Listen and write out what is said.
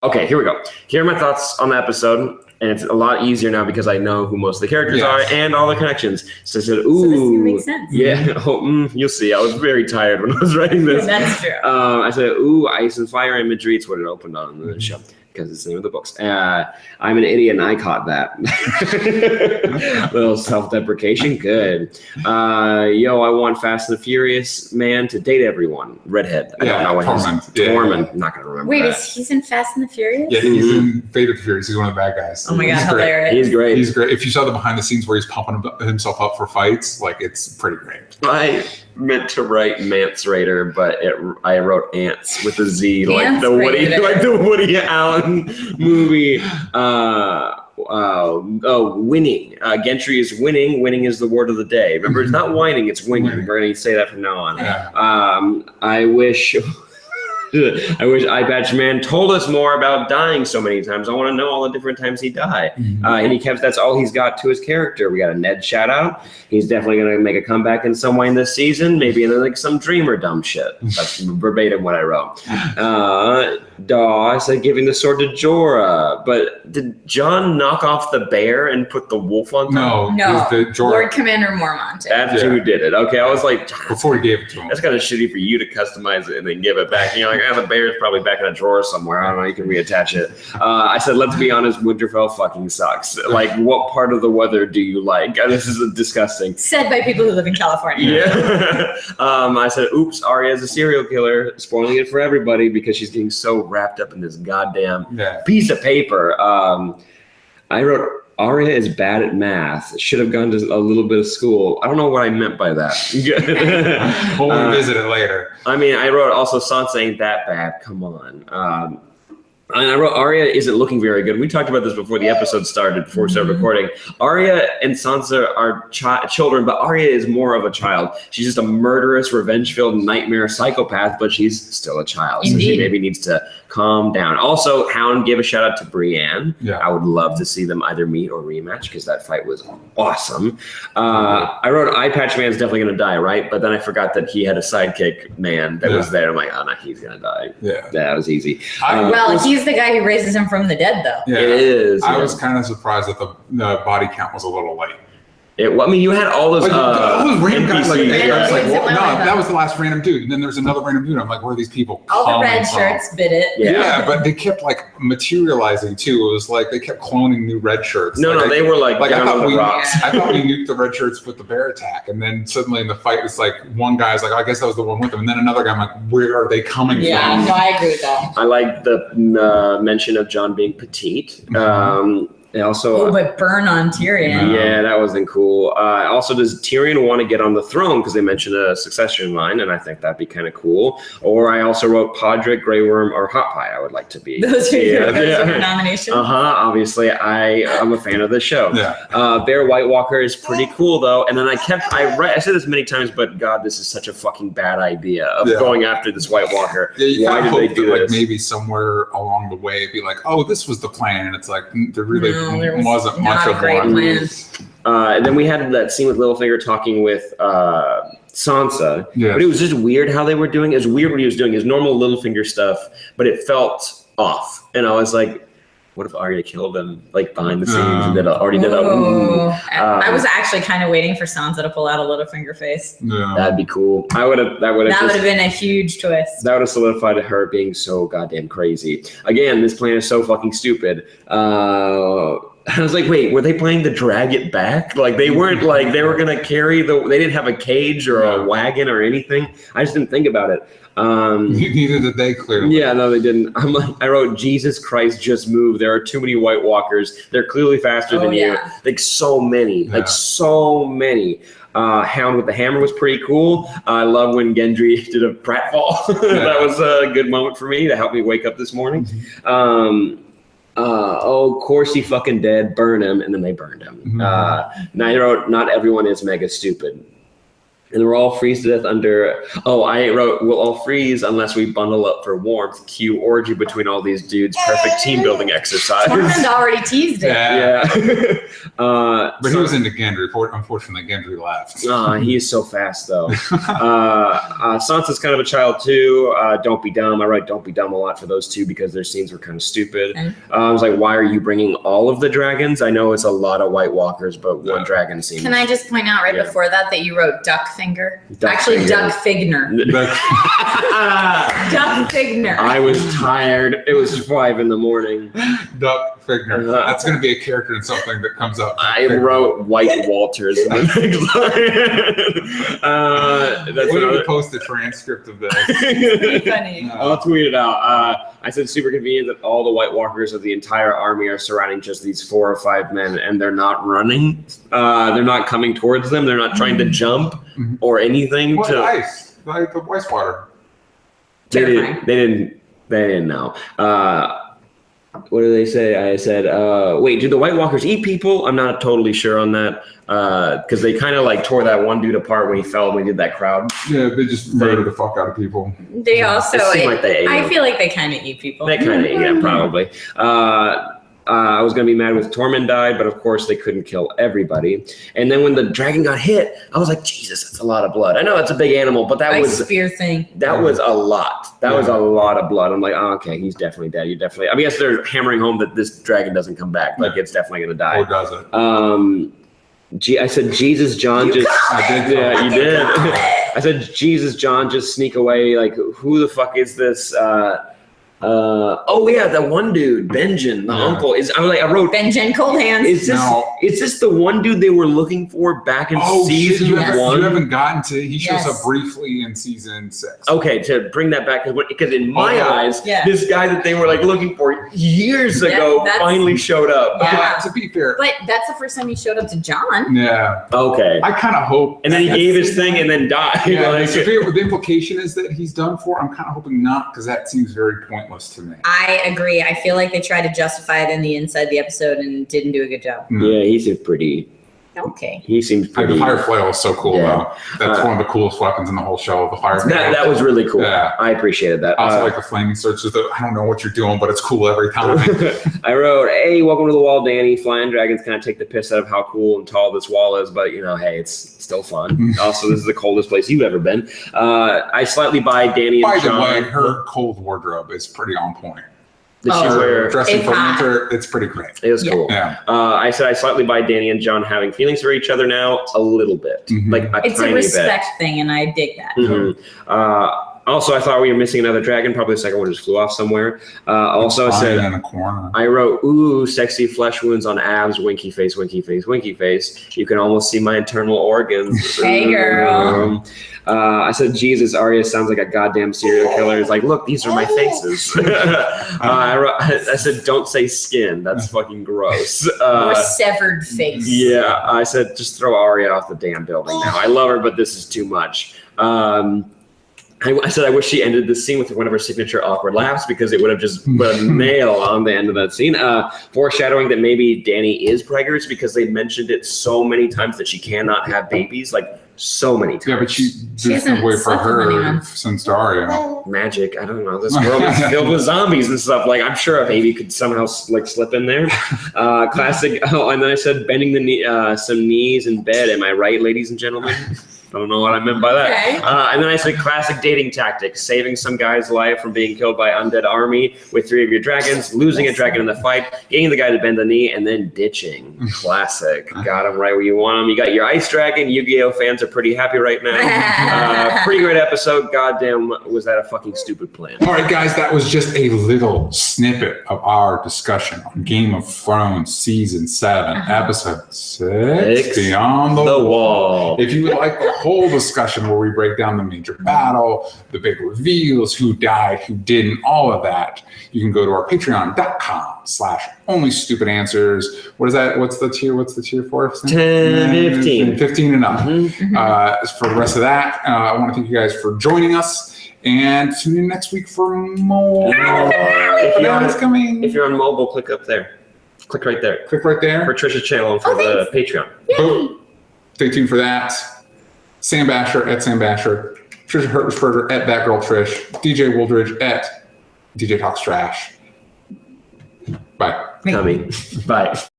Okay, here we go. Here are my thoughts on the episode. And it's a lot easier now because I know who most of the characters are and all the connections. So I said, ooh. So this makes sense. Yeah. You'll see. I was very tired when I was writing this. That's true. I said, ooh, ice and fire imagery. It's what it opened on in the show. Because it's the name of the books. I'm an idiot and I caught that. Little self-deprecation. Good. I want Fast and the Furious man to date everyone. Redhead. I don't know what he's Tormund. I'm not going to remember. Wait, he's in Fast and the Furious? Yeah, he's in Fate of the Furious. He's one of the bad guys. Oh my God, hilarious. He's great. He's great. If you saw the behind the scenes where he's pumping himself up for fights, like it's pretty great. I meant to write Mance Raider, but I wrote Ants with a Z, like the Woody Allen movie. Winning. Gentry is winning. Winning is the word of the day. Remember, it's not whining, it's winning. We're going to say that from now on. Yeah. I wish Eye Patch Man told us more about dying so many times. I want to know all the different times he died. And that's all he's got to his character. We got a Ned shout out. He's definitely going to make a comeback in some way in this season. Maybe in like some dreamer dumb shit. That's verbatim what I wrote. I said giving the sword to Jorah. But did Jon knock off the bear and put the wolf on top? No. The Jorah. Lord Commander Mormont. That's who did it. Okay, I was like, before he gave it to him. That's kind of shitty for you to customize it and then give it back. You know, like, the bear's probably back in a drawer somewhere. I don't know. You can reattach it. I said, let's be honest, Winterfell fucking sucks. Like, what part of the weather do you like? This is disgusting. Said by people who live in California. Yeah. I said, oops, Arya's a serial killer. Spoiling it for everybody because she's getting so wrapped up in this goddamn piece of paper. I wrote, Arya is bad at math. Should have gone to a little bit of school. I don't know what I meant by that. We'll revisit it later. I mean, I wrote also Sansa ain't that bad. Come on. And I wrote Arya isn't looking very good. We talked about this before the episode started, before we started recording. Arya and Sansa are children, but Arya is more of a child. She's just a murderous, revenge-filled nightmare psychopath, but she's still a child. Indeed. So she maybe needs to calm down. Also, Hound gave a shout out to Brienne. Yeah. I would love to see them either meet or rematch because that fight was awesome. I wrote Eye Patch Man's definitely going to die, right? But then I forgot that he had a sidekick man that was there. I'm like, oh, no, he's going to die. Yeah, that was easy. He's the guy who raises him from the dead, though. Yeah, it is. I was kind of surprised that the body count was a little light. You had all those random guys. That was the last random dude. And then there's another random dude. I'm like, where are these people all the red shirts bit it. Yeah, but they kept like materializing too. It was like they kept cloning new red shirts. They were like I thought we nuked the red shirts with the bear attack. And then suddenly in the fight, it's like one guy's like, I guess that was the one with him. And then another guy, I'm like, where are they coming from? Yeah, no, I agree with that. I like the mention of Jon being petite. But burn on Tyrion. Yeah, that wasn't cool. Also, does Tyrion want to get on the throne? Because they mentioned a succession line, and I think that'd be kind of cool. Or I also wrote Podrick, Grey Worm, or Hot Pie. I would like to be. Those are your nominations. Obviously, I'm a fan of the show. Yeah. Bear White Walker is pretty cool though. And then I said this many times, but God, this is such a fucking bad idea of going after this White Walker. Yeah, why did they do this? Like maybe somewhere along the way, it'd be like, oh, this was the plan, and it's like there really. There wasn't much of one. And then we had that scene with Littlefinger talking with Sansa. Yes. But it was just weird how they were doing it. It was weird what he was doing. His normal Littlefinger stuff, but it felt off. And I was like, what if Arya killed him like behind the scenes and already did a I was actually kind of waiting for Sansa to pull out a Littlefinger face. Yeah. That'd be cool. That would have been a huge twist. That would have solidified her being so goddamn crazy. Again, this plan is so fucking stupid. I was like, wait, were they planning to drag it back? Like they weren't like they were gonna carry they didn't have a cage or a wagon or anything. I just didn't think about it. Neither did they, clearly. Yeah, no, they didn't. I wrote, Jesus Christ, just move. There are too many White Walkers. They're clearly faster than you. Like so many. Hound with the hammer was pretty cool. I love when Gendry did a pratfall. That was a good moment for me to help me wake up this morning. Of course he fucking dead, burn him, and then they burned him. Now I wrote, not everyone is mega stupid. And we'll all freeze to death under. Oh, I wrote, we'll all freeze unless we bundle up for warmth. Cue orgy between all these dudes. Perfect team building exercise. Tormund already teased it. Yeah. But he was into Gendry. Unfortunately, Gendry left. He is so fast, though. Sansa's kind of a child, too. Don't be dumb. I write don't be dumb a lot for those two because their scenes were kind of stupid. Okay. I was like, why are you bringing all of the dragons? I know it's a lot of White Walkers, but one dragon seems... Can I just point out before that you wrote Duckfinger? Actually, Duck Figner. Duck Figner. I was tired. It was 5 in the morning. Duck Figner. That's going to be a character in something that comes up. I wrote White Walters. That's We're going to post a transcript of this. It's funny. I'll tweet it out. I said super convenient that all the White Walkers of the entire army are surrounding just these 4 or 5 men, and they're not running. They're not coming towards them. They're not trying to jump or anything. What ice? Like the ice water. They didn't know. What do they say? I said, wait, do the White Walkers eat people? I'm not totally sure on that. Because they kind of like tore that one dude apart when he fell when we did that crowd. Yeah, they just murdered the fuck out of people. They also, like they ate I them. feel like they kind of eat people. They kind of, yeah, probably. I was going to be mad with Tormund died, but of course they couldn't kill everybody. And then when the dragon got hit, I was like, Jesus, that's a lot of blood. I know it's a big animal, but that was spear thing. That was a lot. That was a lot of blood. I'm like, oh, okay, he's definitely dead. You definitely. I mean, yes, they're hammering home that this dragon doesn't come back. Like, it's definitely going to die. Or does it? I said, Jesus, John, you did. I said, Jesus, John, just sneak away. Like, who the fuck is this? Oh yeah, that one dude, Benjen, the uncle. I wrote Benjen Cold Hands. Is this the one dude they were looking for back in season 1? You haven't gotten to. He shows up briefly in season 6. Okay, to bring that back because in my eyes, this guy that they were like looking for years ago finally showed up. To be fair, but that's the first time he showed up to John. Yeah. Okay. I kind of hope. And then he gave his thing and then died. Yeah. The implication is that he's done for. I'm kind of hoping not because that seems very pointless to me. I agree. I feel like they tried to justify it in the inside the episode and didn't do a good job. Yeah, he seems pretty. Okay. He seems pretty. The fire flail is so cool though. That's one of the coolest weapons in the whole show. The fire flail. That was really cool. Yeah. I appreciated that. I also like the flaming sword. I don't know what you're doing, but it's cool every time. I wrote, hey, welcome to the wall, Danny. Flying dragons kind of take the piss out of how cool and tall this wall is, but hey, it's still fun. Also, this is the coldest place you've ever been. I slightly buy Danny and John. By the way, her cold wardrobe is pretty on point. Dressing for winter, it's pretty great. It was cool. Yeah. I said I slightly buy Danny and John having feelings for each other now a little bit, like a it's tiny a respect bit. thing, and I dig that. Also, I thought we were missing another dragon. Probably the second one just flew off somewhere. Also, I said in a corner. I wrote, ooh, sexy flesh wounds on abs, winky face, winky face, winky face. You can almost see my internal organs. Hey, girl. I said, Jesus, Arya sounds like a goddamn serial killer. It's like, look, these are my faces. I said, don't say skin. That's fucking gross. Or severed face. Yeah, I said, just throw Arya off the damn building now. I love her, but this is too much. I said I wish she ended the scene with one of her signature awkward laughs because it would have just put a nail on the end of that scene. Foreshadowing that maybe Dany is preggers because they mentioned it so many times that she cannot have babies, like so many times. Yeah, but there's no way for her since Daria. Magic, I don't know. This world is filled with zombies and stuff. Like, I'm sure a baby could somehow like slip in there. Classic. Oh, and then I said bending the some knees in bed. Am I right, ladies and gentlemen? I don't know what I meant by that. Okay. And then I said classic dating tactics, saving some guy's life from being killed by undead army with 3 of your dragons, losing a dragon in the fight, getting the guy to bend the knee, and then ditching. Classic. Got him right where you want him. You got your ice dragon. Yu-Gi-Oh fans are pretty happy right now. Pretty great episode. Goddamn, was that a fucking stupid plan? All right, guys, that was just a little snippet of our discussion on Game of Thrones Season 7, Episode 6, Beyond the Wall. If you would like the whole discussion where we break down the major battle, the big reveals, who died, who didn't, all of that, you can go to our patreon.com/onlystupidanswers. What is that? What's the tier for? 10, 15. 15 and up. For the rest of that, I want to thank you guys for joining us. And tune in next week for more. If you're on mobile, click up there. Click right there. Click right there. For Trisha's channel and for the Patreon. Boom. Stay tuned for that. Sam Bashor at Sam Bashor. Trisha Hershberger at Batgirl Trish. DJ Wooldridge at DJ Talks Trash. Bye. Coming. Bye.